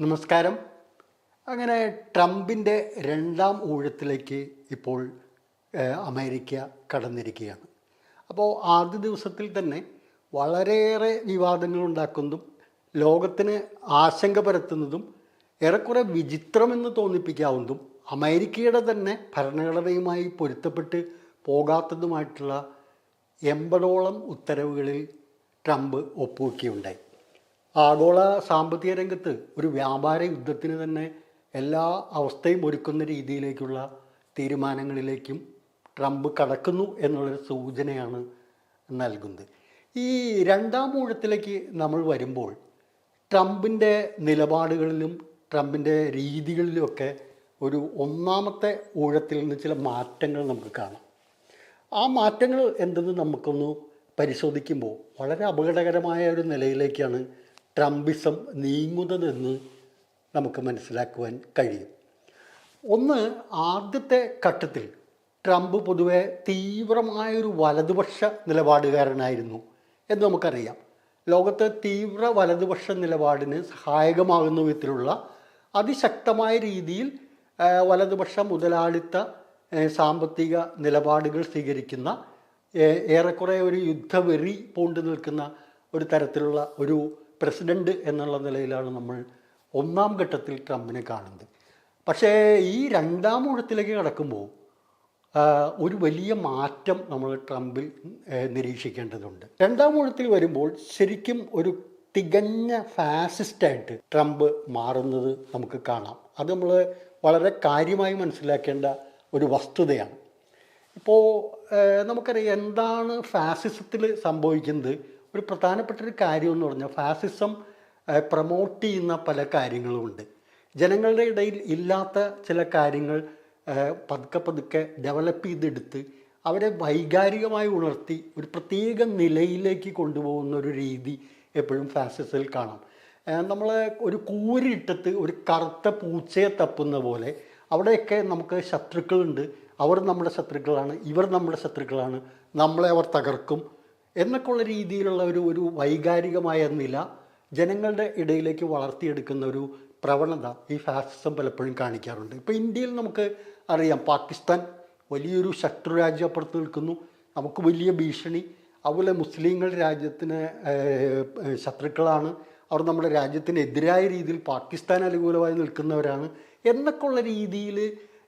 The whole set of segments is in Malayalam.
നമസ്കാരം. അങ്ങനെ ട്രംപിൻ്റെ രണ്ടാം ഊഴത്തിലേക്ക് ഇപ്പോൾ അമേരിക്ക കടന്നിരിക്കുകയാണ്. അപ്പോൾ ആദ്യ ദിവസത്തിൽ തന്നെ വളരെയേറെ വിവാദങ്ങളുണ്ടാക്കുന്നതും ലോകത്തിന് ആശങ്ക പരത്തുന്നതും ഏറെക്കുറെ വിചിത്രമെന്ന് തോന്നിപ്പിക്കാവുന്നതും അമേരിക്കയുടെ തന്നെ ഭരണഘടനയുമായി പൊരുത്തപ്പെട്ട് പോകാത്തതുമായിട്ടുള്ള 80ഓളം ഉത്തരവുകളിൽ ട്രംപ് ഒപ്പുവെക്കുകയുണ്ടായി. ആഗോള സാമ്പത്തിക രംഗത്ത് ഒരു വ്യാപാര യുദ്ധത്തിന് തന്നെ എല്ലാ അവസ്ഥയും ഒരുക്കുന്ന രീതിയിലേക്കുള്ള തീരുമാനങ്ങളിലേക്കും ട്രംപ് കടക്കുന്നു എന്നുള്ളൊരു സൂചനയാണ് നൽകുന്നത്. ഈ രണ്ടാം ഊഴത്തിലേക്ക് നമ്മൾ വരുമ്പോൾ ട്രംപിൻ്റെ നിലപാടുകളിലും ട്രംപിൻ്റെ രീതികളിലുമൊക്കെ ഒരു ഒന്നാമത്തെ ഊഴത്തിൽ നിന്ന് ചില മാറ്റങ്ങൾ നമുക്ക് കാണാം. ആ മാറ്റങ്ങൾ എന്തെന്ന് നമുക്കൊന്ന് പരിശോധിക്കുമ്പോൾ വളരെ അപകടകരമായ ഒരു നിലയിലേക്കാണ് ട്രംപിസം നീങ്ങുന്നതെന്ന് നമുക്ക് മനസ്സിലാക്കുവാൻ കഴിയും. ഒന്ന്, ആദ്യത്തെ ഘട്ടത്തിൽ ട്രംപ് പൊതുവെ തീവ്രമായൊരു വലതുപക്ഷ നിലപാടുകാരനായിരുന്നു എന്ന് നമുക്കറിയാം. ലോകത്തെ തീവ്ര വലതുപക്ഷ നിലപാടിന് സഹായകമാകുന്ന വിധത്തിലുള്ള അതിശക്തമായ രീതിയിൽ വലതുപക്ഷ മുതലാളിത്ത സാമ്പത്തിക നിലപാടുകൾ സ്വീകരിക്കുന്ന ഏറെക്കുറെ ഒരു യുദ്ധവെറി പൂണ്ടു നിൽക്കുന്ന ഒരു തരത്തിലുള്ള ഒരു പ്രസിഡന്റ് എന്നുള്ള നിലയിലാണ് നമ്മൾ ഒന്നാം ഘട്ടത്തിൽ ട്രംപിനെ കാണുന്നത്. പക്ഷേ ഈ രണ്ടാം ഊഴത്തിലേക്ക് കടക്കുമ്പോൾ ഒരു വലിയ മാറ്റം നമ്മൾ ട്രംപിൽ നിരീക്ഷിക്കേണ്ടതുണ്ട്. രണ്ടാം ഊഴത്തിൽ വരുമ്പോൾ ശരിക്കും ഒരു തികഞ്ഞ ഫാസിസ്റ്റായിട്ട് ട്രംപ് മാറുന്നത് നമുക്ക് കാണാം. അത് നമ്മൾ വളരെ കാര്യമായി മനസ്സിലാക്കേണ്ട ഒരു വസ്തുതയാണ്. ഇപ്പോൾ നമുക്കറിയാം എന്താണ് ഫാസിസത്തിൽ സംഭവിക്കുന്നത്. ഒരു പ്രധാനപ്പെട്ടൊരു കാര്യം എന്ന് പറഞ്ഞാൽ ഫാസിസം പ്രൊമോട്ട് ചെയ്യുന്ന പല കാര്യങ്ങളുമുണ്ട്. ജനങ്ങളുടെ ഇടയിൽ ഇല്ലാത്ത ചില കാര്യങ്ങൾ പതുക്കെ പതുക്കെ ഡെവലപ്പ് ചെയ്തെടുത്ത് അവരെ വൈകാരികമായി ഉണർത്തി ഒരു പ്രത്യേക നിലയിലേക്ക് കൊണ്ടുപോകുന്ന ഒരു രീതി എപ്പോഴും ഫാസിസത്തിൽ കാണാം. നമ്മൾ ഒരു കൂരിട്ടത്ത് ഒരു കറുത്ത പൂച്ചയെ തപ്പുന്ന പോലെ അവിടെയൊക്കെ നമുക്ക് ശത്രുക്കളുണ്ട്. അവർ നമ്മുടെ ശത്രുക്കളാണ്, ഇവർ നമ്മുടെ ശത്രുക്കളാണ്, നമ്മളെ അവർ തകർക്കും എന്നൊക്കെയുള്ള രീതിയിലുള്ള ഒരു വൈകാരികമായ നില ജനങ്ങളുടെ ഇടയിലേക്ക് വളർത്തിയെടുക്കുന്ന ഒരു പ്രവണത ഈ ഫാസിസം പലപ്പോഴും കാണിക്കാറുണ്ട്. ഇപ്പോൾ ഇന്ത്യയിൽ നമുക്ക് അറിയാം, പാകിസ്ഥാൻ വലിയൊരു ശത്രു രാജ്യം അപ്പുറത്ത് നിൽക്കുന്നു, നമുക്ക് വലിയ ഭീഷണി. അതുപോലെ മുസ്ലിങ്ങൾ രാജ്യത്തിന് ശത്രുക്കളാണ്, അവർ നമ്മുടെ രാജ്യത്തിനെതിരായ രീതിയിൽ പാകിസ്ഥാൻ അനുകൂലമായി നിൽക്കുന്നവരാണ് എന്നൊക്കെയുള്ള രീതിയിൽ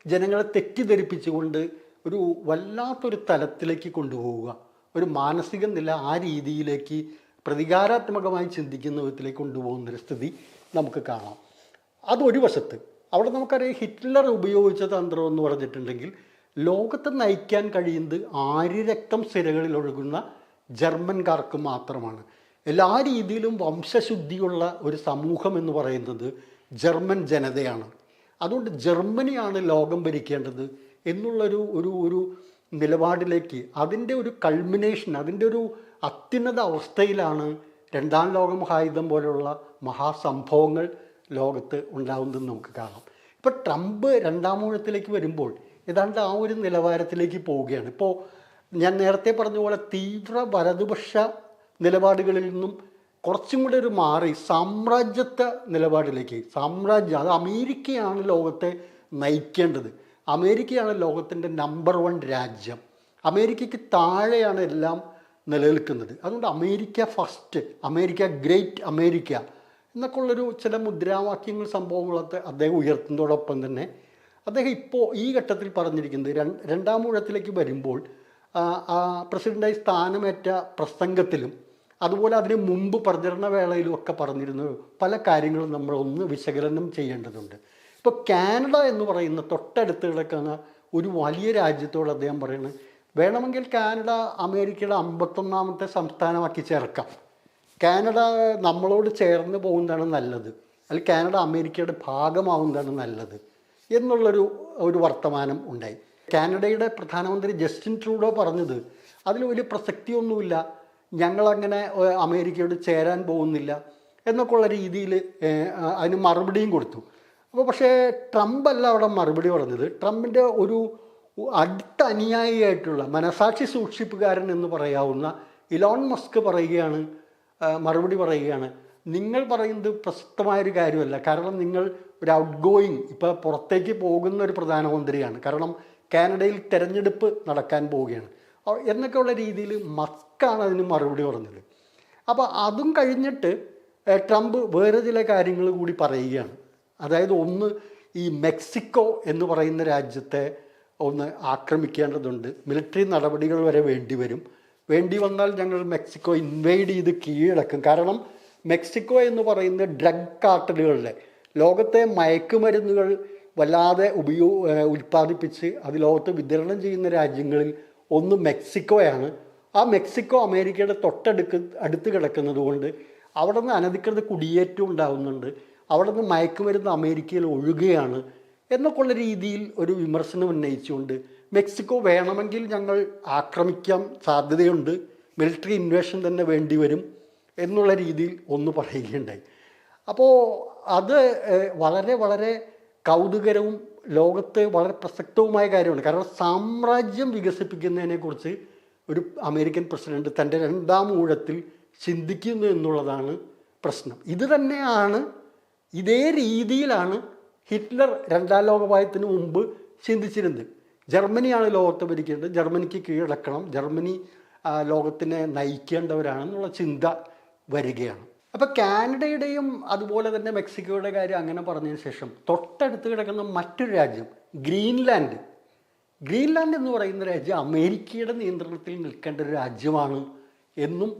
ജനങ്ങളെ തെറ്റിദ്ധരിപ്പിച്ചുകൊണ്ട് ഒരു വല്ലാത്തൊരു തലത്തിലേക്ക് കൊണ്ടുപോവുക, ഒരു മാനസിക നില ആ രീതിയിലേക്ക് പ്രതികാരാത്മകമായി ചിന്തിക്കുന്ന വിധത്തിലേക്ക് കൊണ്ടുപോകുന്നൊരു സ്ഥിതി നമുക്ക് കാണാം. അതൊരു വശത്ത്. അവിടെ നമുക്കറിയാം ഹിറ്റ്ലർ ഉപയോഗിച്ച തന്ത്രം എന്ന് പറഞ്ഞിട്ടുണ്ടെങ്കിൽ ലോകത്തെ നയിക്കാൻ കഴിയുന്നത് ആര്യരക്തം സിരകളിൽ ഒഴുകുന്ന ജർമ്മൻകാർക്ക് മാത്രമാണ്. എല്ലാ രീതിയിലും വംശശുദ്ധിയുള്ള ഒരു സമൂഹം എന്ന് പറയുന്നത് ജർമ്മൻ ജനതയാണ്. അതുകൊണ്ട് ജർമ്മനിയാണ് ലോകം ഭരിക്കേണ്ടത് എന്നുള്ളൊരു ഒരു ഒരു നിലപാടിലേക്ക്, അതിൻ്റെ ഒരു കൾമിനേഷൻ, അതിൻ്റെ ഒരു അത്യുന്നത അവസ്ഥയിലാണ് രണ്ടാം ലോകമഹായുദ്ധം പോലുള്ള മഹാസംഭവങ്ങൾ ലോകത്ത് ഉണ്ടാകുന്നതെന്ന് നമുക്ക് കാണാം. ഇപ്പോൾ ട്രംപ് രണ്ടാം ഊഴത്തിലേക്ക് വരുമ്പോൾ ഏതാണ്ട് ആ ഒരു നിലവാരത്തിലേക്ക് പോവുകയാണ്. ഇപ്പോൾ ഞാൻ നേരത്തെ പറഞ്ഞ പോലെ തീവ്ര വലതുപക്ഷ നിലപാടുകളിൽ നിന്നും കുറച്ചും കൂടെ ഒരു മാറി സാമ്രാജ്യത്വ നിലപാടിലേക്ക്, അത് അമേരിക്കയാണ് ലോകത്തെ നയിക്കേണ്ടത്, അമേരിക്കയാണ് ലോകത്തിൻ്റെ നമ്പർ 1 രാജ്യം, അമേരിക്കയ്ക്ക് താഴെയാണ് എല്ലാം നിലനിൽക്കുന്നത്, അതുകൊണ്ട് America first, America great America എന്നൊക്കെ ഉള്ളൊരു ചില മുദ്രാവാക്യങ്ങൾ സംഭവങ്ങളൊക്കെ അദ്ദേഹം ഉയർത്തുന്നതോടൊപ്പം തന്നെ അദ്ദേഹം ഇപ്പോൾ ഈ ഘട്ടത്തിൽ പറഞ്ഞിരിക്കുന്നത് രണ്ടാം ഊഴത്തിലേക്ക് വരുമ്പോൾ പ്രസിഡൻ്റായി സ്ഥാനമേറ്റ പ്രസംഗത്തിലും അതുപോലെ അതിന് മുമ്പ് പ്രചരണ വേളയിലും ഒക്കെ പറഞ്ഞിരുന്ന പല കാര്യങ്ങളും നമ്മൾ ഒന്ന് വിശകലനം ചെയ്യേണ്ടതുണ്ട്. ഇപ്പോൾ കാനഡ എന്ന് പറയുന്ന തൊട്ടടുത്ത് കിടക്കുന്ന ഒരു വലിയ രാജ്യത്തോട് അദ്ദേഹം പറയുന്നത്, വേണമെങ്കിൽ കാനഡ അമേരിക്കയുടെ 51ാമത്തെ സംസ്ഥാനമാക്കി ചേർക്കാം, കാനഡ നമ്മളോട് ചേർന്ന് പോകുന്നതാണ് നല്ലത്, അല്ലെങ്കിൽ കാനഡ അമേരിക്കയുടെ ഭാഗമാവുന്നതാണ് നല്ലത് എന്നുള്ളൊരു വർത്തമാനം ഉണ്ടായി. കാനഡയുടെ പ്രധാനമന്ത്രി ജസ്റ്റിൻ ട്രൂഡോ പറഞ്ഞത് അതിൽ വലിയ പ്രസക്തിയൊന്നുമില്ല, ഞങ്ങളങ്ങനെ അമേരിക്കയോട് ചേരാൻ പോകുന്നില്ല എന്നൊക്കെയുള്ള രീതിയിൽ അതിന് മറുപടിയും കൊടുത്തു. അപ്പോൾ പക്ഷേ ട്രംപ് അല്ല അവിടെ മറുപടി പറഞ്ഞത്. ട്രംപിൻ്റെ ഒരു അടുത്ത അനുയായിയായിട്ടുള്ള മനസാക്ഷി സൂക്ഷിപ്പുകാരൻ എന്ന് പറയാവുന്ന ഇലോൺ മസ്ക് മറുപടി പറയുകയാണ്, നിങ്ങൾ പറയുന്നത് പ്രസക്തമായൊരു കാര്യമല്ല. കാരണം നിങ്ങൾ ഒരു ഔട്ട് ഗോയിങ്, ഇപ്പോൾ പുറത്തേക്ക് പോകുന്ന ഒരു പ്രധാനമന്ത്രിയാണ്. കാരണം കാനഡയിൽ തെരഞ്ഞെടുപ്പ് നടക്കാൻ പോവുകയാണ് എന്നൊക്കെയുള്ള രീതിയിൽ മസ്കാണ് അതിന് മറുപടി പറഞ്ഞത്. അപ്പോൾ അതും കഴിഞ്ഞിട്ട് ട്രംപ് വേറെ ചില കാര്യങ്ങൾ കൂടി പറയുകയാണ്. അതായത് ഒന്ന്, ഈ മെക്സിക്കോ എന്ന് പറയുന്ന രാജ്യത്തെ ഒന്ന് ആക്രമിക്കേണ്ടതുണ്ട്, മിലിറ്ററി നടപടികൾ വരെ വേണ്ടി വന്നാൽ ഞങ്ങൾ മെക്സിക്കോ ഇൻവൈഡ് ചെയ്ത് കീഴടക്കും. കാരണം മെക്സിക്കോ എന്ന് പറയുന്ന ഡ്രഗ് കാർട്ടലുകളുടെ, ലോകത്തെ മയക്കുമരുന്നുകൾ വല്ലാതെ ഉൽപ്പാദിപ്പിച്ച് അത് ലോകത്ത് വിതരണം ചെയ്യുന്ന രാജ്യങ്ങളിൽ ഒന്ന് മെക്സിക്കോയാണ്. ആ മെക്സിക്കോ അമേരിക്കയുടെ അടുത്ത് കിടക്കുന്നത് കൊണ്ട് അവിടെ നിന്ന് അനധികൃത കുടിയേറ്റം ഉണ്ടാകുന്നുണ്ട്, അവിടെ നിന്ന് മയക്കുമരുന്ന് അമേരിക്കയിൽ ഒഴുകുകയാണ് എന്നൊക്കെയുള്ള രീതിയിൽ ഒരു വിമർശനം ഉന്നയിച്ചുകൊണ്ട് മെക്സിക്കോ വേണമെങ്കിൽ ഞങ്ങൾ ആക്രമിക്കാൻ സാധ്യതയുണ്ട്, മിലിറ്ററി ഇൻവേഷൻ തന്നെ വേണ്ടിവരും എന്നുള്ള രീതിയിൽ ഒന്ന് പറയുകയുണ്ടായി. അപ്പോൾ അത് വളരെ വളരെ കൗതുകരവും ലോകത്ത് വളരെ പ്രസക്തവുമായ കാര്യമാണ്. കാരണം സാമ്രാജ്യം വികസിപ്പിക്കുന്നതിനെക്കുറിച്ച് ഒരു അമേരിക്കൻ പ്രസിഡന്റ് തൻ്റെ രണ്ടാം ഊഴത്തിൽ ചിന്തിക്കുന്നു എന്നുള്ളതാണ് പ്രശ്നം. ഇത് തന്നെയാണ്, ഇതേ രീതിയിലാണ് ഹിറ്റ്ലർ രണ്ടാം ലോകയുദ്ധത്തിന് മുമ്പ് ചിന്തിച്ചിരുന്നത്. ജർമ്മനിയാണ് ലോകത്തെ ഭരിക്കേണ്ടത്, ജർമ്മനിക്ക് കീഴടക്കണം, ജർമ്മനി ലോകത്തിനെ നയിക്കേണ്ടവരാണെന്നുള്ള ചിന്ത വരികയാണ്. അപ്പോൾ കാനഡയുടെയും അതുപോലെ തന്നെ മെക്സിക്കോയുടെ കാര്യം അങ്ങനെ പറഞ്ഞതിന് ശേഷം തൊട്ടടുത്ത് കിടക്കുന്ന മറ്റൊരു രാജ്യം ഗ്രീൻലാൻഡ് എന്ന് പറയുന്ന രാജ്യം അമേരിക്കയുടെ നിയന്ത്രണത്തിൽ നിൽക്കേണ്ട ഒരു രാജ്യമാണ് എന്നും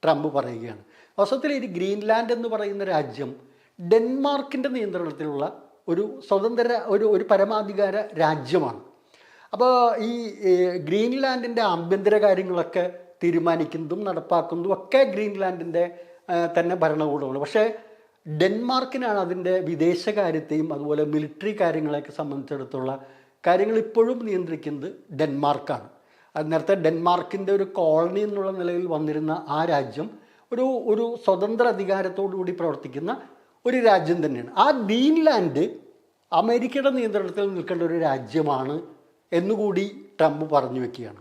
ട്രംപ് പറയുകയാണ്. വാസ്തവത്തിൽ ഈ ഗ്രീൻലാൻഡ് എന്ന് പറയുന്ന രാജ്യം ഡെൻമാർക്കിൻ്റെ നിയന്ത്രണത്തിലുള്ള ഒരു സ്വതന്ത്ര ഒരു പരമാധികാര രാജ്യമാണ്. അപ്പോൾ ഈ ഗ്രീൻലാൻഡിൻ്റെ ആഭ്യന്തര കാര്യങ്ങളൊക്കെ തീരുമാനിക്കുന്നതും നടപ്പാക്കുന്നതും ഒക്കെ ഗ്രീൻലാൻഡിൻ്റെ തന്നെ ഭരണകൂടമാണ്. പക്ഷേ ഡെൻമാർക്കിനാണ് അതിൻ്റെ വിദേശകാര്യത്തെയും അതുപോലെ മിലിറ്ററി കാര്യങ്ങളെയൊക്കെ സംബന്ധിച്ചിടത്തോളം കാര്യങ്ങൾ ഇപ്പോഴും നിയന്ത്രിക്കുന്നത് ഡെൻമാർക്കാണ്. അത് നേരത്തെ ഡെൻമാർക്കിൻ്റെ ഒരു കോളനി എന്നുള്ള നിലയിൽ വന്നിരുന്ന ആ രാജ്യം ഒരു സ്വതന്ത്ര അധികാരത്തോടു കൂടി പ്രവർത്തിക്കുന്ന ഒരു രാജ്യം തന്നെയാണ്. ആ ഗ്രീൻലാൻഡ് അമേരിക്കയുടെ നിയന്ത്രണത്തിൽ നിൽക്കേണ്ട ഒരു രാജ്യമാണ് എന്നുകൂടി ട്രംപ് പറഞ്ഞു വയ്ക്കുകയാണ്.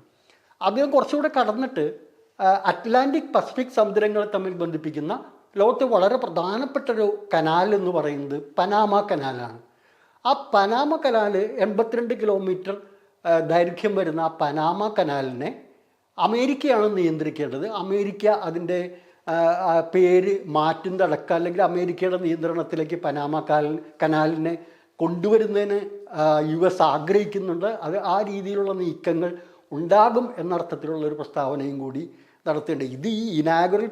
അദ്ദേഹം കുറച്ചുകൂടെ കടന്നിട്ട് അറ്റ്ലാന്റിക് പസഫിക് സമുദ്രങ്ങളെ തമ്മിൽ ബന്ധിപ്പിക്കുന്ന ലോകത്തെ വളരെ പ്രധാനപ്പെട്ടൊരു കനാൽ എന്ന് പറയുന്നത് പനാമ കനാലാണ്. ആ പനാമ കനാൽ 82 കിലോമീറ്റർ ദൈർഘ്യം വരുന്ന ആ പനാമ കനാലിനെ അമേരിക്കയാണ് നിയന്ത്രിക്കേണ്ടത്. അമേരിക്ക അതിൻ്റെ പേര് മാറ്റുന്നതടക്കം അല്ലെങ്കിൽ അമേരിക്കയുടെ നിയന്ത്രണത്തിലേക്ക് പനാമ കനാലിനെ കൊണ്ടുവരുന്നതിന് US ആഗ്രഹിക്കുന്നുണ്ട്. അത് ആ രീതിയിലുള്ള നീക്കങ്ങൾ ഉണ്ടാകും എന്നർത്ഥത്തിലുള്ള ഒരു പ്രസ്താവനയും കൂടി നടത്തേണ്ടത്. ഇത് ഈ ഇനാഗുറൽ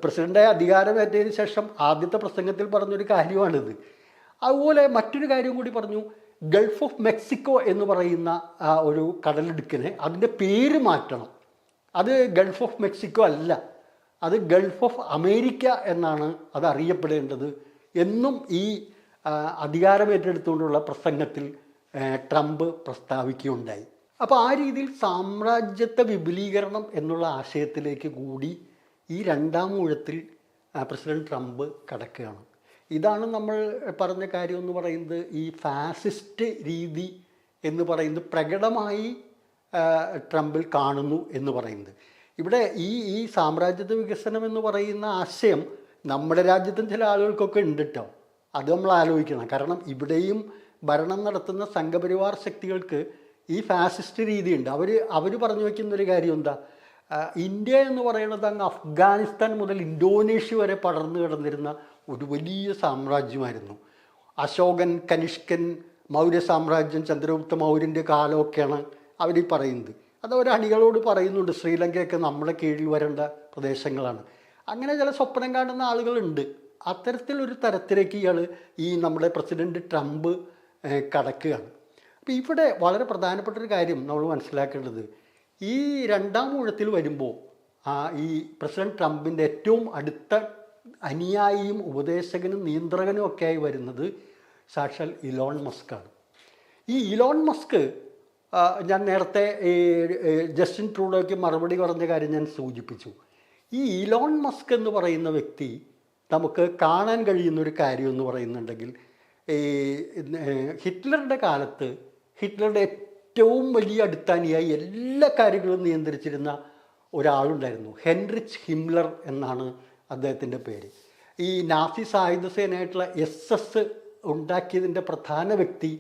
പ്രസിഡൻ്റായ അധികാരമേറ്റതിന് ശേഷം ആദ്യത്തെ പ്രസംഗത്തിൽ പറഞ്ഞൊരു കാര്യമാണിത്. അതുപോലെ മറ്റൊരു കാര്യം കൂടി പറഞ്ഞു, ഗൾഫ് ഓഫ് മെക്സിക്കോ എന്ന് പറയുന്ന ഒരു കടലിടുക്കിനെ അതിൻ്റെ പേര് മാറ്റണം. അത് ഗൾഫ് ഓഫ് മെക്സിക്കോ അല്ല, അത് ഗൾഫ് ഓഫ് അമേരിക്ക എന്നാണ് അത് അറിയപ്പെടേണ്ടത് എന്നും ഈ അധികാരമേറ്റെടുത്തുകൊണ്ടുള്ള പ്രസംഗത്തിൽ ട്രംപ് പ്രസ്താവിക്കുകയുണ്ടായി. അപ്പോൾ ആ രീതിയിൽ സാമ്രാജ്യത്വ വിപുലീകരണം എന്നുള്ള ആശയത്തിലേക്ക് കൂടി ഈ രണ്ടാം ഊഴത്തിൽ പ്രസിഡന്റ് ട്രംപ് കടക്കുകയാണ്. ഇതാണ് നമ്മൾ പറഞ്ഞ കാര്യം എന്ന് പറയുന്നത്. ഈ ഫാസിസ്റ്റ് രീതി എന്ന് പറയുന്നത് പ്രകടമായി ട്രംപിൽ കാണുന്നു എന്ന് പറയുന്നത്. ഇവിടെ ഈ സാമ്രാജ്യത്വ വികസനം എന്ന് പറയുന്ന ആശയം നമ്മുടെ രാജ്യത്തും ചില ആളുകൾക്കൊക്കെ ഉണ്ട് കേട്ടോ. അത് നമ്മൾ ആലോചിക്കണം. കാരണം ഇവിടെയും ഭരണം നടത്തുന്ന സംഘപരിവാർ ശക്തികൾക്ക് ഈ ഫാസിസ്റ്റ് രീതിയുണ്ട്. അവർ പറഞ്ഞു വയ്ക്കുന്നൊരു കാര്യം എന്താ, ഇന്ത്യ എന്ന് പറയുന്നത് അങ്ങ് അഫ്ഗാനിസ്ഥാൻ മുതൽ ഇന്തോനേഷ്യ വരെ പടർന്നു കിടന്നിരുന്ന ഒരു വലിയ സാമ്രാജ്യമായിരുന്നു. അശോകൻ, കനിഷ്കൻ, മൗര്യ സാമ്രാജ്യം, ചന്ദ്രഗുപ്ത മൗര്യൻ്റെ കാലമൊക്കെയാണ് അവർ പറയുന്നത്. അത് അവർ അണികളോട് പറയുന്നുണ്ട്, ശ്രീലങ്കയൊക്കെ നമ്മുടെ കീഴിൽ വരേണ്ട പ്രദേശങ്ങളാണ്. അങ്ങനെ ചില സ്വപ്നം കാണുന്ന ആളുകളുണ്ട്. അത്തരത്തിലൊരു തരത്തിലേക്ക് ഈ നമ്മുടെ പ്രസിഡന്റ് ട്രംപ് കടക്കുകയാണ്. അപ്പോൾ ഇവിടെ വളരെ പ്രധാനപ്പെട്ടൊരു കാര്യം നമ്മൾ മനസ്സിലാക്കേണ്ടത്, ഈ രണ്ടാം ഊഴത്തിൽ വരുമ്പോൾ ഈ പ്രസിഡന്റ് ട്രംപിൻ്റെ ഏറ്റവും അടുത്ത അനുയായിയും ഉപദേശകനും നിയന്ത്രകനും ഒക്കെയായി വരുന്നത് സാക്ഷാൽ ഇലോൺ മസ്കാണ്. ഈ ഇലോൺ മസ്ക്, ഞാൻ നേരത്തെ ജസ്റ്റിൻ ട്രൂഡോയ്ക്ക് മറുപടി പറഞ്ഞ കാര്യം ഞാൻ സൂചിപ്പിച്ചു. ഈ ഇലോൺ മസ്ക് എന്ന് പറയുന്ന വ്യക്തി നമുക്ക് കാണാൻ കഴിയുന്നൊരു കാര്യം എന്ന് പറയുന്നുണ്ടെങ്കിൽ, ഹിറ്റ്ലറുടെ കാലത്ത് ഹിറ്റ്ലറുടെ ഏറ്റവും വലിയ അടുത്താനിയായി എല്ലാ കാര്യങ്ങളും നിയന്ത്രിച്ചിരുന്ന ഒരാളുണ്ടായിരുന്നു. ഹെൻറിച്ച് ഹിംലർ എന്നാണ് അദ്ദേഹത്തിൻ്റെ പേര്. ഈ നാസി സായുധ സേനയായിട്ടുള്ള SS ഉണ്ടാക്കിയതിൻ്റെ പ്രധാന വ്യക്തി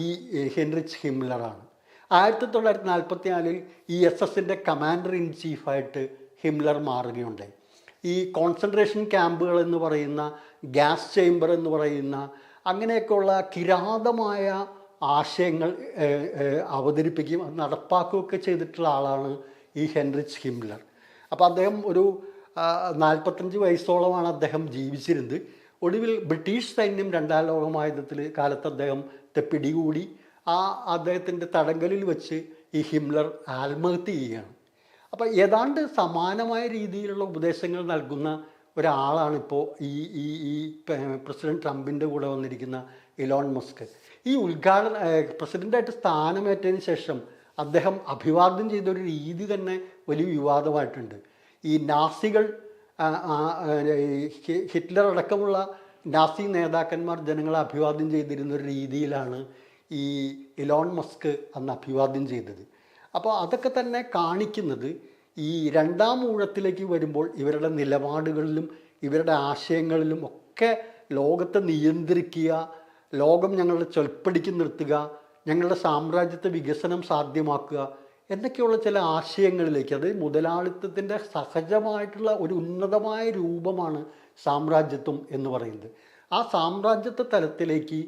ഈ ഹെൻറിച്ച് ഹിംലറാണ്. 1944 ഈ SS കമാൻഡർ ഇൻ ചീഫായിട്ട് ഹിംലർ മാറുകയുണ്ടായി. ഈ കോൺസെൻട്രേഷൻ ക്യാമ്പുകൾ എന്ന് പറയുന്ന, ഗ്യാസ് ചേംബർ എന്ന് പറയുന്ന അങ്ങനെയൊക്കെയുള്ള കിരാതമായ ആശയങ്ങൾ അവതരിപ്പിക്കുകയും അത് നടപ്പാക്കുകയൊക്കെ ചെയ്തിട്ടുള്ള ആളാണ് ഈ ഹെൻറിച്ച് ഹിംലർ. അപ്പോൾ അദ്ദേഹം ഒരു 45 വയസ്സോളമാണ് അദ്ദേഹം ജീവിച്ചിരുന്നത്. ഒടുവിൽ ബ്രിട്ടീഷ് സൈന്യം 2ാം ലോകമഹായുദ്ധത്തിൽ കാലത്ത് അദ്ദേഹത്തെ പിടികൂടി അദ്ദേഹത്തിൻ്റെ തടങ്കലിൽ വെച്ച് ഈ ഹിംലർ ആത്മഹത്യ ചെയ്യുകയാണ്. അപ്പോൾ ഏതാണ്ട് സമാനമായ രീതിയിലുള്ള ഉപദേശങ്ങൾ നൽകുന്ന ഒരാളാണിപ്പോൾ ഈ പ്രസിഡന്റ് ട്രംപിൻ്റെ കൂടെ വന്നിരിക്കുന്ന ഇലോൺ മസ്ക്. ഈ പ്രസിഡൻ്റായിട്ട് സ്ഥാനമേറ്റതിന് ശേഷം അദ്ദേഹം അഭിവാദ്യം ചെയ്തൊരു രീതി തന്നെ വലിയ വിവാദമായിട്ടുണ്ട്. ഈ നാസികൾ, ഹിറ്റ്ലർ അടക്കമുള്ള നാസി നേതാക്കന്മാർ ജനങ്ങളെ അഭിവാദ്യം ചെയ്തിരുന്ന ഒരു രീതിയിലാണ് ഈ ഇലോൺ മസ്ക് അന്ന് അഭിവാദ്യം ചെയ്തത്. അപ്പോൾ അതൊക്കെ തന്നെ കാണിക്കുന്നത് ഈ 2ാം ഊഴത്തിലേക്ക് വരുമ്പോൾ ഇവരുടെ നിലപാടുകളിലും ഇവരുടെ ആശയങ്ങളിലും ഒക്കെ ലോകത്തെ നിയന്ത്രിക്കുക, ലോകം ഞങ്ങളുടെ ചൊൽപ്പടിക്ക് നിർത്തുക, ഞങ്ങളുടെ സാമ്രാജ്യത്തെ വികസനം സാധ്യമാക്കുക എന്നൊക്കെയുള്ള ചില ആശയങ്ങളിലേക്ക്, അത് മുതലാളിത്തത്തിൻ്റെ സഹജമായിട്ടുള്ള ഒരു ഉന്നതമായ രൂപമാണ് സാമ്രാജ്യത്വം എന്ന് പറയുന്നത്. ആ സാമ്രാജ്യത്വ തലത്തിലേക്ക്,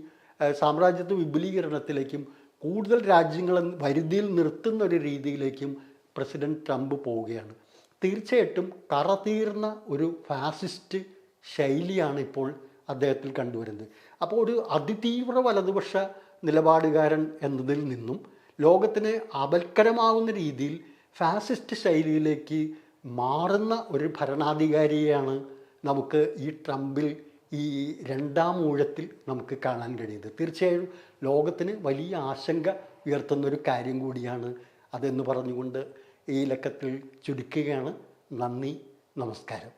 സാമ്രാജ്യത്വ വിപുലീകരണത്തിലേക്കും കൂടുതൽ രാജ്യങ്ങളെ വരുതിയിൽ നിർത്തുന്ന ഒരു രീതിയിലേക്കും പ്രസിഡന്റ് ട്രംപ് പോവുകയാണ്. തീർച്ചയായിട്ടും കറതീർന്ന ഒരു ഫാസിസ്റ്റ് ശൈലിയാണ് ഇപ്പോൾ അദ്ദേഹത്തിൽ കണ്ടുവരുന്നത്. അപ്പോൾ ഒരു അതിതീവ്ര വലതുപക്ഷ നിലപാടുകാരൻ എന്നതിൽ നിന്നും ലോകത്തിന് അപൽക്കരമാവുന്ന രീതിയിൽ ഫാസിസ്റ്റ് ശൈലിയിലേക്ക് മാറുന്ന ഒരു ഭരണാധികാരിയെയാണ് നമുക്ക് ഈ ട്രംപിൽ ഈ 2ാം ഊഴത്തിൽ നമുക്ക് കാണാൻ കഴിയുന്നത്. തീർച്ചയായും ലോകത്തിന് വലിയ ആശങ്ക ഉയർത്തുന്നൊരു കാര്യം കൂടിയാണ് അതെന്ന് പറഞ്ഞുകൊണ്ട് ഈ ലക്കത്തിൽ ചുരുക്കുകയാണ്. നന്ദി, നമസ്കാരം.